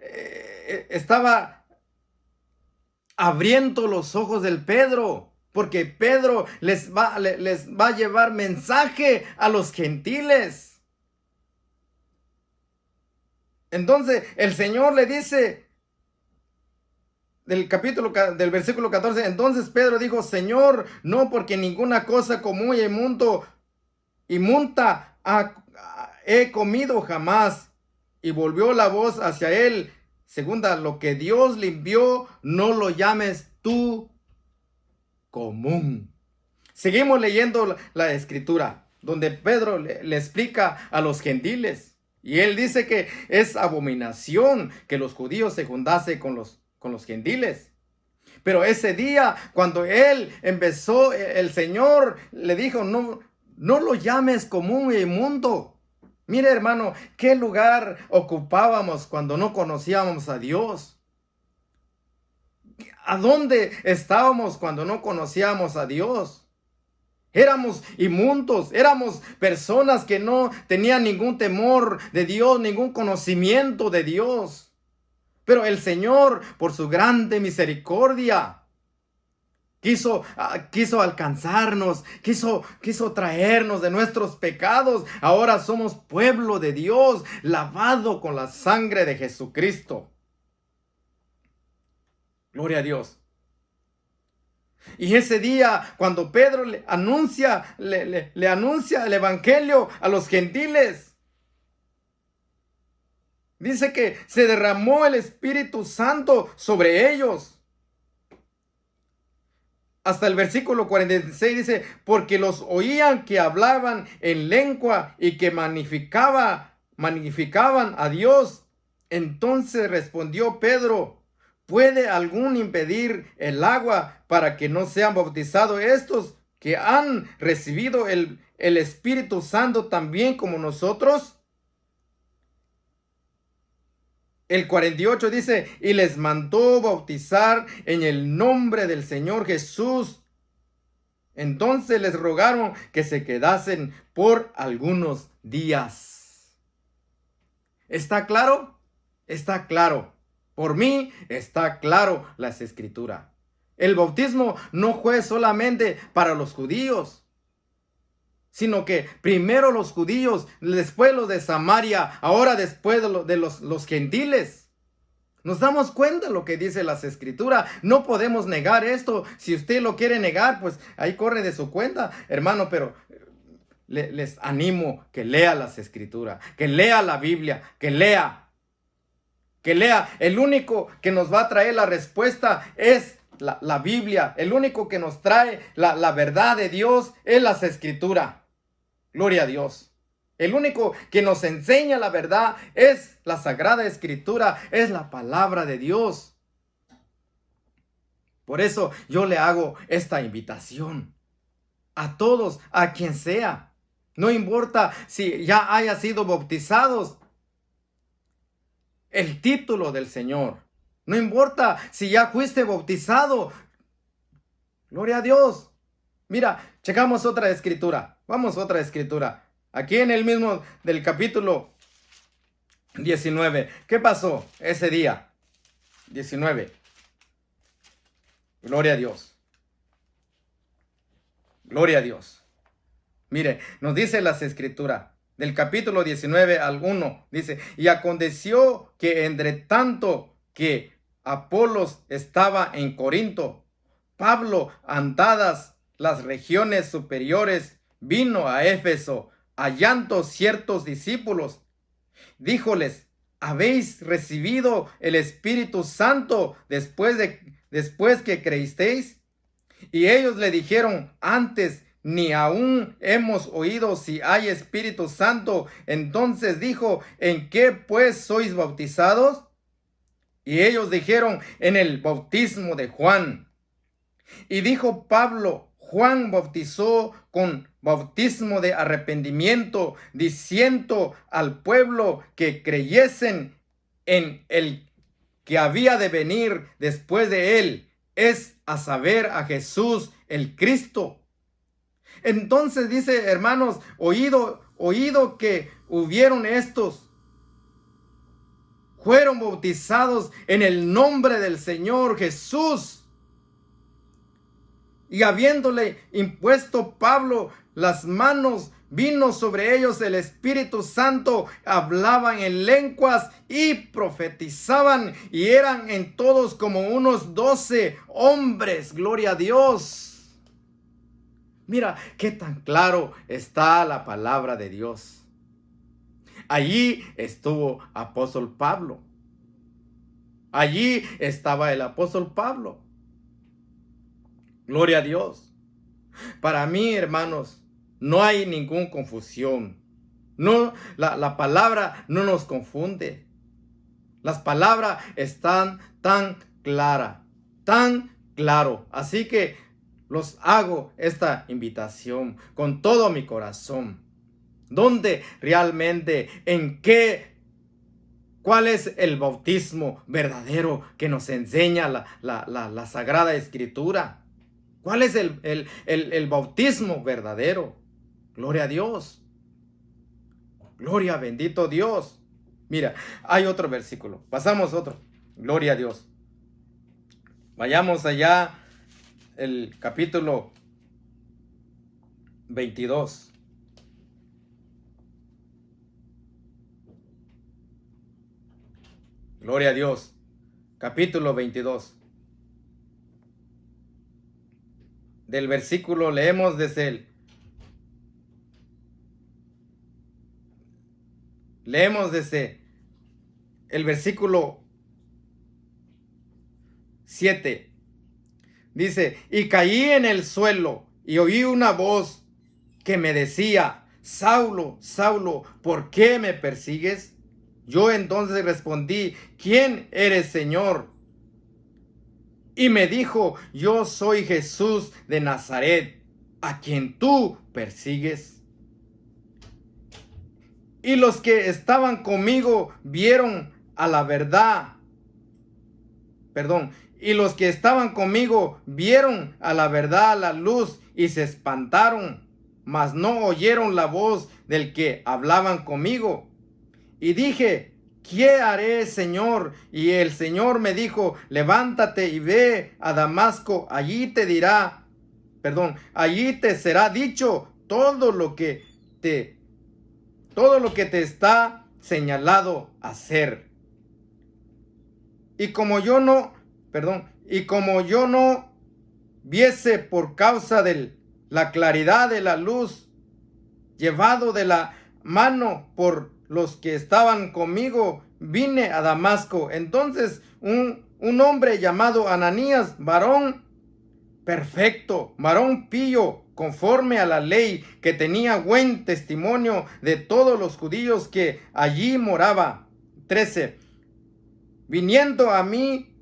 abriendo los ojos del Pedro, porque Pedro les va a llevar mensaje a los gentiles. Entonces el Señor le dice: del versículo 14, entonces Pedro dijo, Señor, no, porque ninguna cosa común y inmunda he comido jamás. Y volvió la voz hacia él. Segunda, lo que Dios limpió, no lo llames tú común. Seguimos leyendo la escritura, donde Pedro le explica a los gentiles. Y él dice que es abominación que los judíos se juntasen con los gentiles. Pero ese día, cuando él empezó, el Señor le dijo, no lo llames común e inmundo. Mire, hermano, qué lugar ocupábamos cuando no conocíamos a Dios. ¿A dónde estábamos cuando no conocíamos a Dios? Éramos inmundos, éramos personas que no tenían ningún temor de Dios, ningún conocimiento de Dios. Pero el Señor, por su grande misericordia, quiso alcanzarnos, quiso traernos de nuestros pecados. Ahora somos pueblo de Dios, lavado con la sangre de Jesucristo. Gloria a Dios. Y ese día, cuando Pedro le anuncia el evangelio a los gentiles, dice que se derramó el Espíritu Santo sobre ellos. Hasta el versículo 46 dice, porque los oían que hablaban en lengua y que magnificaban a Dios. Entonces respondió Pedro, ¿puede algún impedir el agua para que no sean bautizados estos que han recibido el Espíritu Santo también como nosotros? El 48 dice, y les mandó bautizar en el nombre del Señor Jesús. Entonces les rogaron que se quedasen por algunos días. ¿Está claro? Está claro. Por mí está claro las escrituras. El bautismo no fue solamente para los judíos, sino que primero los judíos, después los de Samaria, ahora después de los gentiles. Nos damos cuenta de lo que dice las escrituras. No podemos negar esto. Si usted lo quiere negar, pues ahí corre de su cuenta, hermano, pero les animo que lea las escrituras, que lea la Biblia, que lea. El único que nos va a traer la respuesta es la Biblia. El único que nos trae la verdad de Dios es las escrituras. Gloria a Dios. El único que nos enseña la verdad es la Sagrada Escritura, es la palabra de Dios. Por eso yo le hago esta invitación a todos, a quien sea. No importa si ya haya sido bautizados, el título del Señor. No importa si ya fuiste bautizado. Gloria a Dios. Mira, checamos otra escritura. Vamos a otra escritura. Aquí en el mismo del capítulo 19. ¿Qué pasó ese día? 19. Gloria a Dios. Gloria a Dios. Mire, nos dice las escrituras. Del capítulo 19 al 1. Dice, y aconteció que entre tanto que Apolos estaba en Corinto, Pablo, andadas las regiones superiores, vino a Éfeso, hallando ciertos discípulos. Díjoles, ¿habéis recibido el Espíritu Santo después que creísteis? Y ellos le dijeron, antes ni aún hemos oído si hay Espíritu Santo. Entonces dijo, ¿en qué pues sois bautizados? Y ellos dijeron, en el bautismo de Juan. Y dijo Pablo, Juan bautizó con bautismo de arrepentimiento, diciendo al pueblo que creyesen en el que había de venir después de él, es a saber, a Jesús el Cristo. Entonces dice, hermanos, oído que hubieron estos, fueron bautizados en el nombre del Señor Jesús. Y habiéndole impuesto Pablo las manos vino sobre ellos el Espíritu Santo, hablaban en lenguas y profetizaban, y eran en todos como unos 12 hombres. Gloria a Dios. Mira qué tan claro está la palabra de Dios. Allí estuvo apóstol Pablo. Allí estaba el apóstol Pablo. Gloria a Dios. Para mí, hermanos, no hay ninguna confusión. No, la palabra no nos confunde. Las palabras están tan claras, tan claro. Así que los hago esta invitación con todo mi corazón. ¿Dónde realmente, cuál es el bautismo verdadero que nos enseña la Sagrada Escritura? ¿Cuál es el bautismo verdadero? Gloria a Dios. Gloria, bendito Dios. Mira, hay otro versículo. Pasamos otro. Gloria a Dios. Vayamos allá, el capítulo 22. Gloria a Dios. Capítulo 22. Del versículo leemos desde el versículo 7. Dice: y caí en el suelo y oí una voz que me decía: Saulo, Saulo, ¿por qué me persigues? Yo entonces respondí: ¿quién eres, Señor? Y me dijo: yo soy Jesús de Nazaret, a quien tú persigues. Y los que estaban conmigo vieron a la verdad. Y los que estaban conmigo vieron a la verdad la luz y se espantaron, mas no oyeron la voz del que hablaban conmigo. Y dije: ¿qué haré, Señor? Y el Señor me dijo: levántate y ve a Damasco, allí te será dicho todo lo que te está señalado hacer. Y como yo no viese por causa de la claridad de la luz, llevado de la mano por los que estaban conmigo, vine a Damasco. Entonces un hombre llamado Ananías, varón perfecto, varón pío, conforme a la ley, que tenía buen testimonio de todos los judíos que allí moraba. 13. Viniendo a mí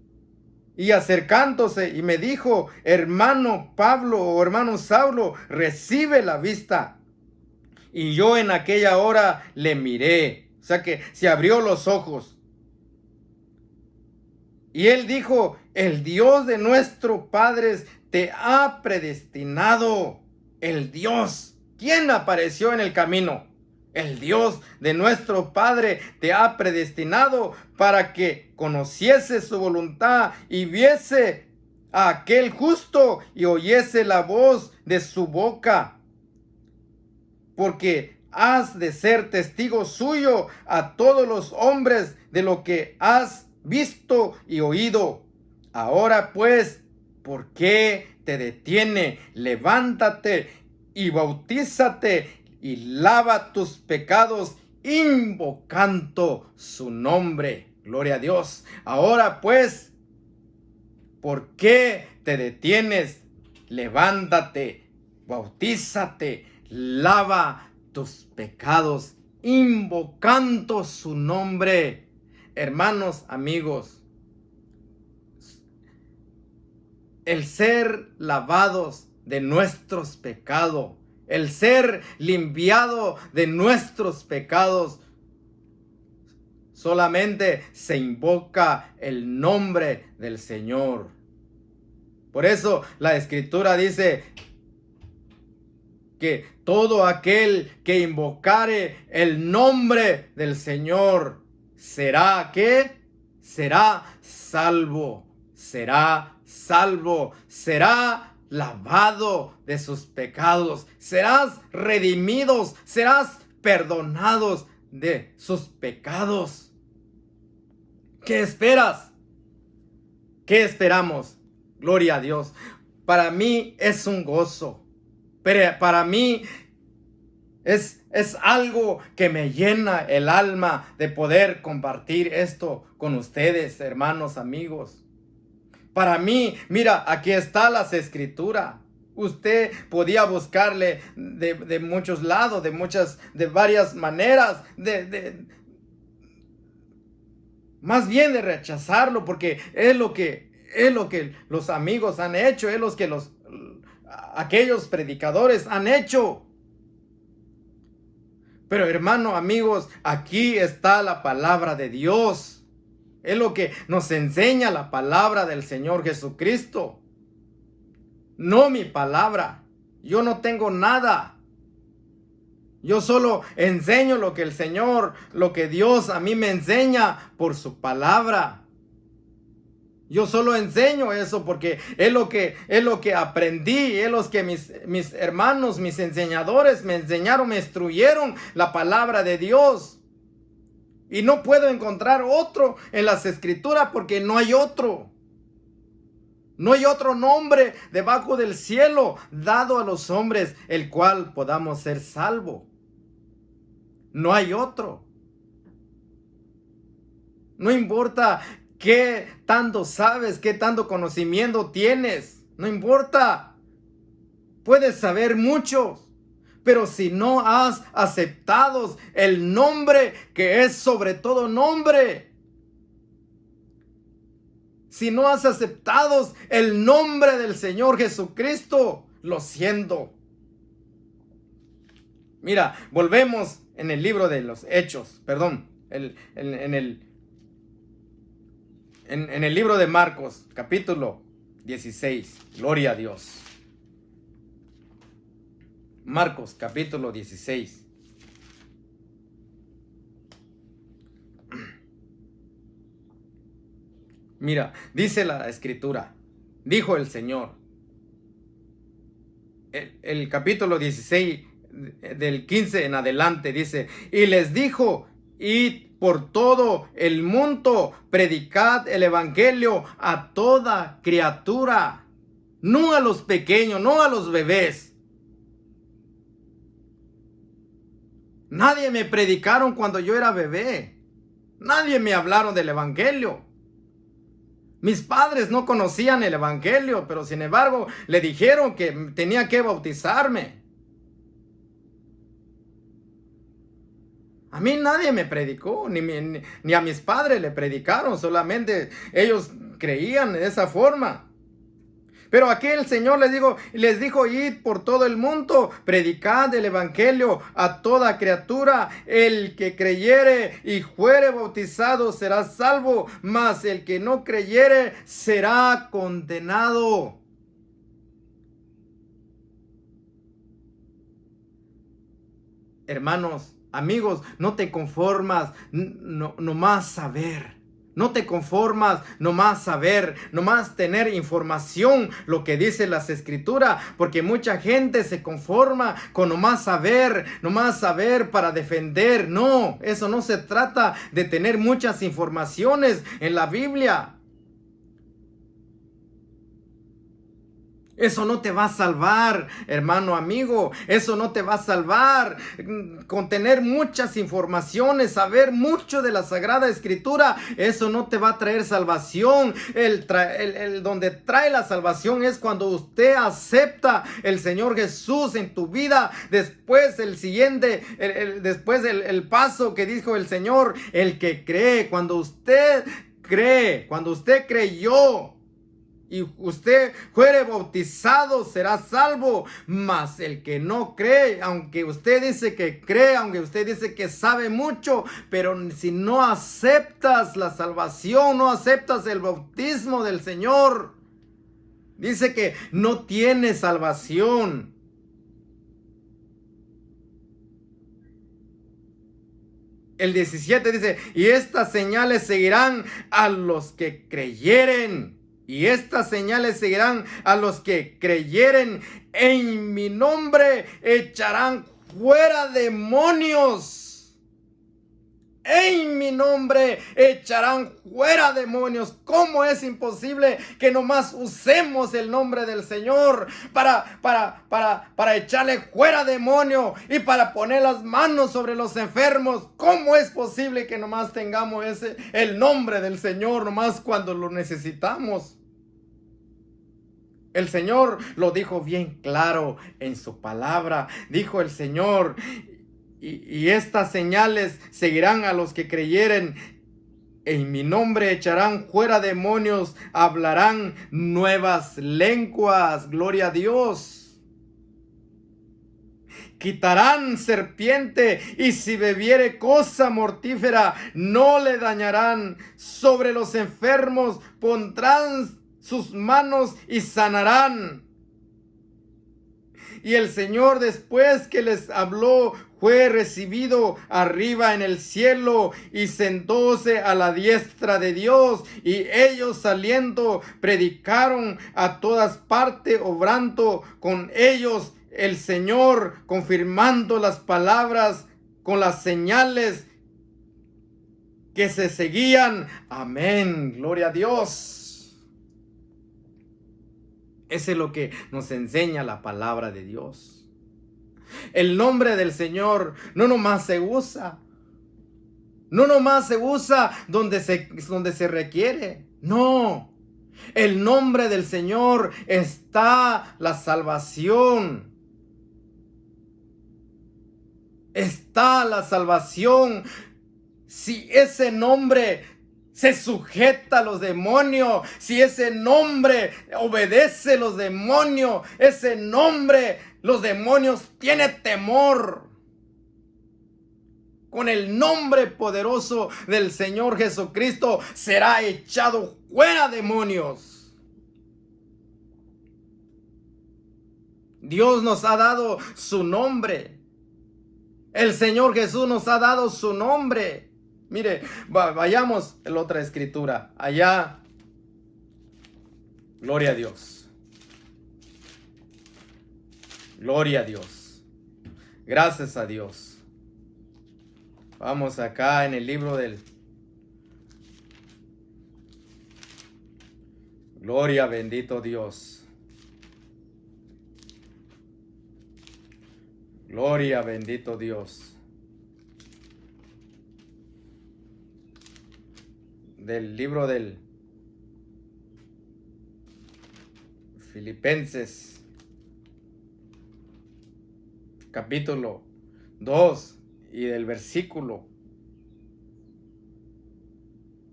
y acercándose, y me dijo: hermano Pablo, o hermano Saulo, recibe la vista. Y yo en aquella hora le miré. O sea que se abrió los ojos. Y él dijo: el Dios de nuestros padres te ha predestinado. El Dios. ¿Quién apareció en el camino? El Dios de nuestro Padre te ha predestinado para que conociese su voluntad y viese a aquel justo y oyese la voz de su boca. Porque has de ser testigo suyo a todos los hombres de lo que has visto y oído. Ahora pues, ¿por qué te detiene? Levántate y bautízate y lava tus pecados, invocando su nombre. Gloria a Dios. Ahora pues, ¿por qué te detienes? Levántate, bautízate, lava tus pecados, invocando su nombre. Hermanos, amigos, el ser lavados de nuestros pecados, el ser limpiado de nuestros pecados, solamente se invoca el nombre del Señor. Por eso la Escritura dice que todo aquel que invocare el nombre del Señor será, ¿qué? Será salvo, será salvo, será lavado de sus pecados, serás redimidos, serás perdonados de sus pecados. ¿Qué esperas? ¿Qué esperamos? Gloria a Dios. Para mí es un gozo, pero para mí es algo que me llena el alma de poder compartir esto con ustedes, hermanos, amigos. Para mí, mira, aquí está las escrituras. Usted podía buscarle de muchos lados, de varias maneras, más bien de rechazarlo, porque es lo que los amigos han hecho, es lo que aquellos predicadores han hecho. Pero hermano, amigos, aquí está la palabra de Dios. Es lo que nos enseña la palabra del Señor Jesucristo. No mi palabra. Yo no tengo nada. Yo solo enseño lo que el Señor, lo que Dios a mí me enseña por su palabra. Yo solo enseño eso porque es lo que aprendí, es lo que mis hermanos, mis enseñadores me enseñaron, me instruyeron la palabra de Dios. Y no puedo encontrar otro en las escrituras porque no hay otro. No hay otro nombre debajo del cielo dado a los hombres el cual podamos ser salvos. No hay otro. No importa qué tanto sabes, qué tanto conocimiento tienes. No importa. Puedes saber mucho. Pero si no has aceptado el nombre que es sobre todo nombre, si no has aceptado el nombre del Señor Jesucristo, lo siento. Mira, volvemos en el libro de los Hechos, perdón, en el libro de Marcos, capítulo 16, gloria a Dios. Marcos capítulo 16. Mira, dice la escritura, dijo el Señor. El capítulo 16 del 15 en adelante dice, y les dijo, id por todo el mundo, predicad el evangelio a toda criatura, no a los pequeños, no a los bebés. Nadie me predicaron cuando yo era bebé. Nadie me hablaron del evangelio. Mis padres no conocían el evangelio, pero sin embargo le dijeron que tenía que bautizarme. A mí nadie me predicó, ni a mis padres le predicaron, solamente ellos creían de esa forma. Pero aquí el Señor les dijo, id por todo el mundo, predicad el evangelio a toda criatura. El que creyere y fuere bautizado será salvo, mas el que no creyere será condenado. Hermanos, amigos, no te conformas nomás saber. No te conformas nomás saber, nomás tener información, lo que dicen las escrituras, porque mucha gente se conforma con nomás saber para defender. No, eso no se trata de tener muchas informaciones en la Biblia. Eso no te va a salvar, hermano, amigo. Eso no te va a salvar. Con tener muchas informaciones, saber mucho de la Sagrada Escritura, eso no te va a traer salvación. Donde trae la salvación es cuando usted acepta el Señor Jesús en tu vida. Después el paso que dijo el Señor, el que cree, cuando usted creyó, y usted fuere bautizado, será salvo. Mas el que no cree, aunque usted dice que cree, aunque usted dice que sabe mucho, pero si no aceptas la salvación, no aceptas el bautismo del Señor, dice que no tiene salvación. El 17 dice, y estas señales seguirán a los que creyeren. Y estas señales seguirán a los que creyeren. En mi nombre echarán fuera demonios. En mi nombre echarán fuera demonios. ¿Cómo es imposible que nomás usemos el nombre del Señor para echarle fuera demonio y para poner las manos sobre los enfermos? ¿Cómo es posible que nomás tengamos el nombre del Señor nomás cuando lo necesitamos? El Señor lo dijo bien claro en su palabra. Dijo el Señor: y estas señales seguirán a los que creyeren. En mi nombre echarán fuera demonios, hablarán nuevas lenguas. Gloria a Dios. Quitarán serpiente, y si bebiere cosa mortífera, no le dañarán. Sobre los enfermos pondrán sus manos y sanarán. Y el Señor, después que les habló, fue recibido arriba en el cielo y sentóse a la diestra de Dios. Y ellos, saliendo, predicaron a todas partes, obrando con ellos el Señor, confirmando las palabras con las señales que se seguían. Amén. Gloria a Dios. Eso es lo que nos enseña la palabra de Dios. El nombre del Señor no nomás se usa. No nomás se usa donde se requiere. No. El nombre del Señor está la salvación. Está la salvación. Si ese nombre se sujeta a los demonios, si ese nombre obedece a los demonios, ese nombre, los demonios tienen temor. Con el nombre poderoso del Señor Jesucristo será echado fuera demonios. Dios nos ha dado su nombre. El Señor Jesús nos ha dado su nombre. Mire, vayamos a la otra escritura. Allá. Gloria a Dios. Gloria a Dios. Gracias a Dios. Vamos acá en el libro del... Gloria, bendito Dios. Gloria, bendito Dios. Del libro del Filipenses, capítulo 2 y del versículo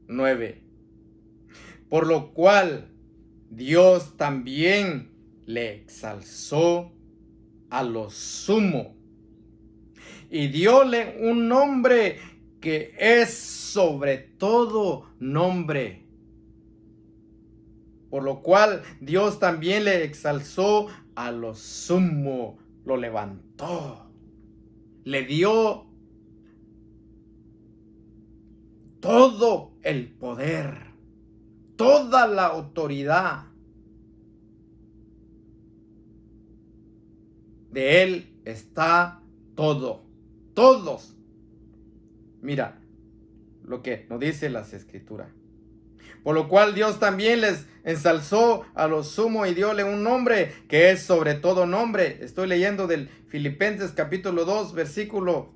9. Por lo cual Dios también le exalzó a lo sumo y dióle un nombre que es sobre todo nombre. Por lo cual Dios también le exalzó a lo sumo, lo levantó, le dio todo el poder, toda la autoridad. De Él está todo, todos. Mira lo que nos dice las escrituras. Por lo cual Dios también les ensalzó a lo sumo y dióle un nombre que es sobre todo nombre. Estoy leyendo del Filipenses capítulo 2 versículo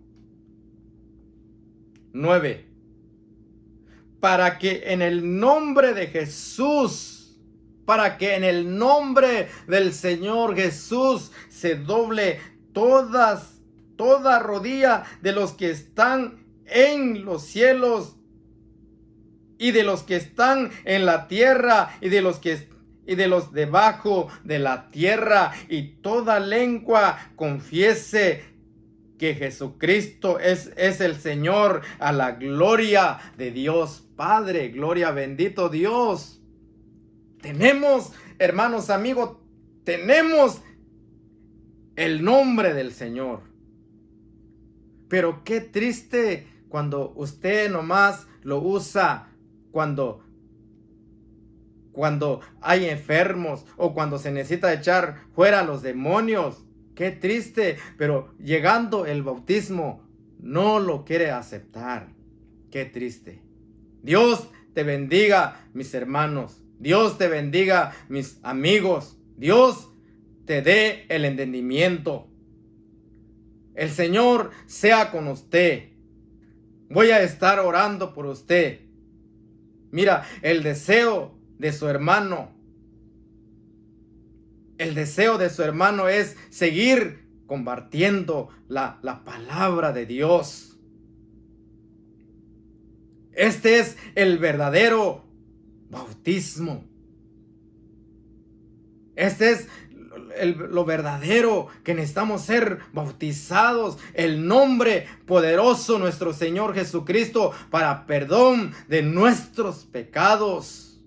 9. Para que en el nombre de Jesús, para que en el nombre del Señor Jesús se doble toda rodilla de los que están en los cielos y de los que están en la tierra y de los debajo de la tierra, y toda lengua confiese que Jesucristo es el Señor, a la gloria de Dios Padre. Gloria, bendito Dios. Tenemos, hermanos, amigos, tenemos el nombre del Señor. Pero qué triste cuando usted nomás lo usa cuando cuando hay enfermos o cuando se necesita echar fuera a los demonios. Qué triste, pero llegando el bautismo no lo quiere aceptar. Qué triste. Dios te bendiga, mis hermanos. Dios te bendiga, mis amigos. Dios te dé el entendimiento. El Señor sea con usted. Voy a estar orando por usted. Mira, el deseo de su hermano. El deseo de su hermano es seguir compartiendo la palabra de Dios. Este es el verdadero bautismo. Este es lo verdadero que necesitamos ser bautizados. El nombre poderoso nuestro Señor Jesucristo para perdón de nuestros pecados.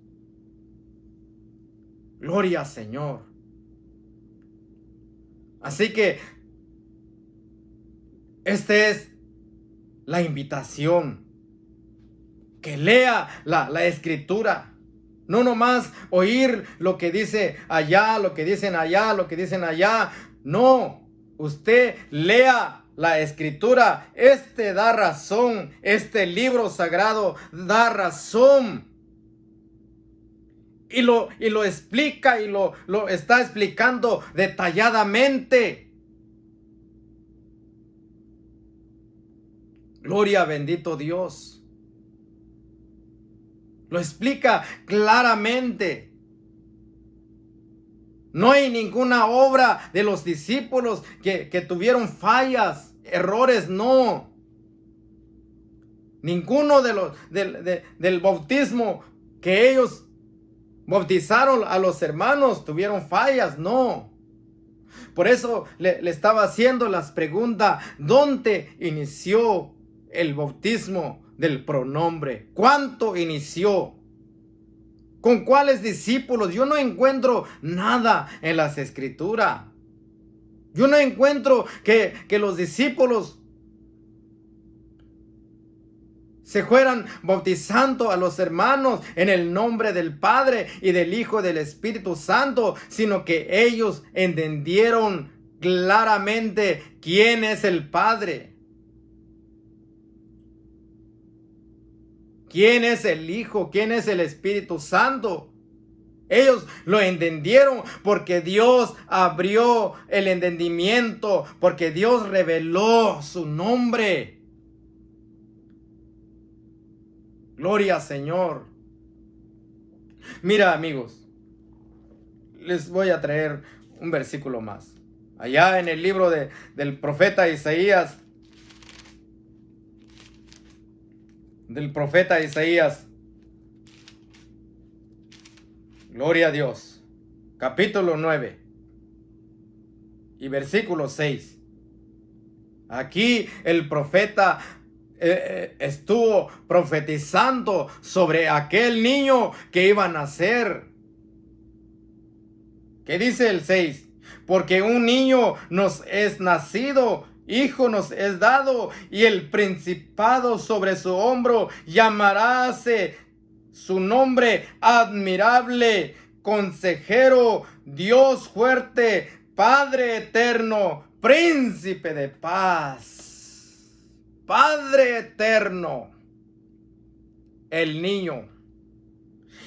Gloria al Señor. Así que esta es la invitación. Que lea la escritura. No nomás oír lo que dice allá, lo que dicen allá, lo que dicen allá. No, usted lea la escritura. Este da razón. Este libro sagrado da razón. Y lo explica y lo está explicando detalladamente. Gloria, bendito Dios. Lo explica claramente. No hay ninguna obra de los discípulos que tuvieron fallas, errores, no. Ninguno del bautismo que ellos bautizaron a los hermanos tuvieron fallas, no. Por eso le estaba haciendo las preguntas: ¿dónde inició el bautismo del pronombre? ¿Cuánto inició? ¿Con cuáles discípulos? Yo no encuentro nada en las escrituras. Yo no encuentro que los discípulos se fueran bautizando a los hermanos en el nombre del Padre y del Hijo y del Espíritu Santo, sino que ellos entendieron claramente quién es el Padre, quién es el Hijo, quién es el Espíritu Santo. Ellos lo entendieron porque Dios abrió el entendimiento, porque Dios reveló su nombre. Gloria al Señor. Mira, amigos, les voy a traer un versículo más. Allá en el libro del profeta Isaías. Del profeta Isaías. Gloria a Dios. Capítulo 9. Y versículo 6. Aquí el profeta estuvo profetizando sobre aquel niño que iba a nacer. ¿Qué dice el 6? Porque un niño nos es nacido, hijo nos es dado, y el principado sobre su hombro, llamaráse su nombre admirable, consejero, Dios fuerte, Padre eterno, príncipe de paz. Padre eterno, el niño,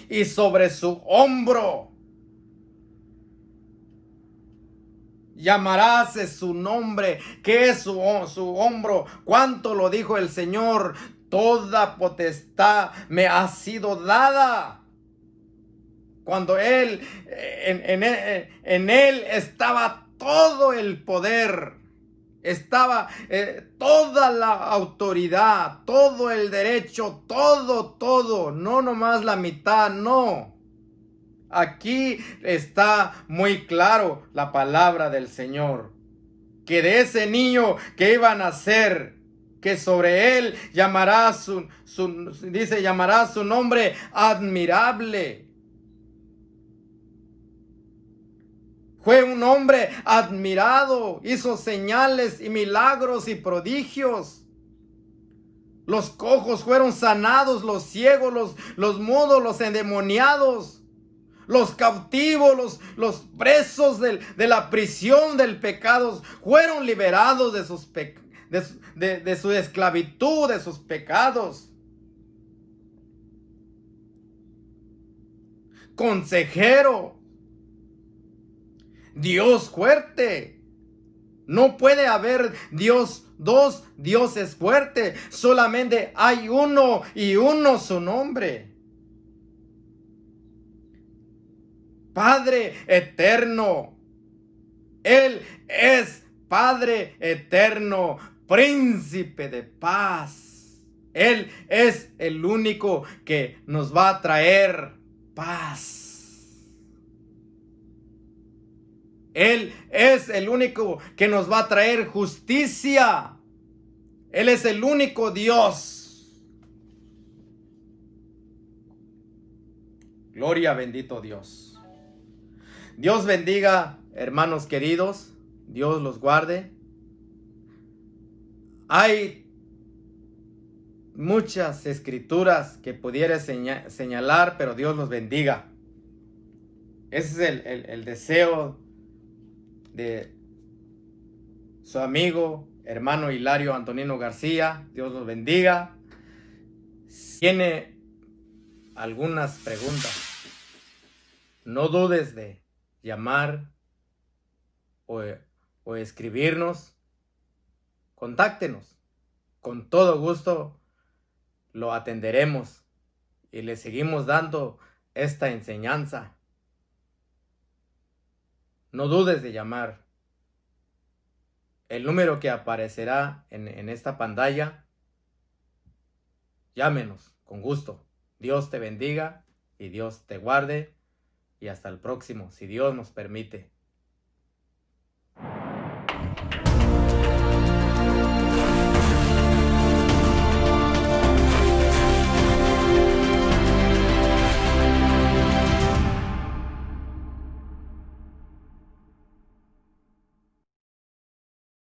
y sobre su hombro llamaráse su nombre. ¿Qué es su hombro? ¿Cuánto lo dijo el Señor? Toda potestad me ha sido dada. Cuando en él estaba todo el poder. Estaba toda la autoridad, todo el derecho, todo, no nomás la mitad, no. Aquí está muy claro la palabra del Señor, que de ese niño que iba a nacer, que sobre él llamará llamará su nombre admirable. Fue un hombre admirado, hizo señales y milagros y prodigios. Los cojos fueron sanados, los ciegos, los mudos, los endemoniados. Los cautivos, los presos de la prisión del pecado fueron liberados de su esclavitud, de sus pecados. Consejero, Dios fuerte. No puede haber dos dioses fuertes. Solamente hay uno y uno su nombre. Padre eterno. Él es Padre eterno, príncipe de paz. Él es el único que nos va a traer paz. Él es el único que nos va a traer justicia. Él es el único Dios. Gloria, bendito Dios. Dios bendiga, hermanos queridos. Dios los guarde. Hay muchas escrituras que pudiera señalar, pero Dios los bendiga. Ese es el deseo de su amigo, hermano Hilario Antonino García. Dios los bendiga. Tiene algunas preguntas, no dudes de llamar o escribirnos. Contáctenos. Con todo gusto lo atenderemos y le seguimos dando esta enseñanza. No dudes de llamar. El número que aparecerá en esta pantalla, llámenos con gusto. Dios te bendiga y Dios te guarde. Y hasta el próximo, si Dios nos permite.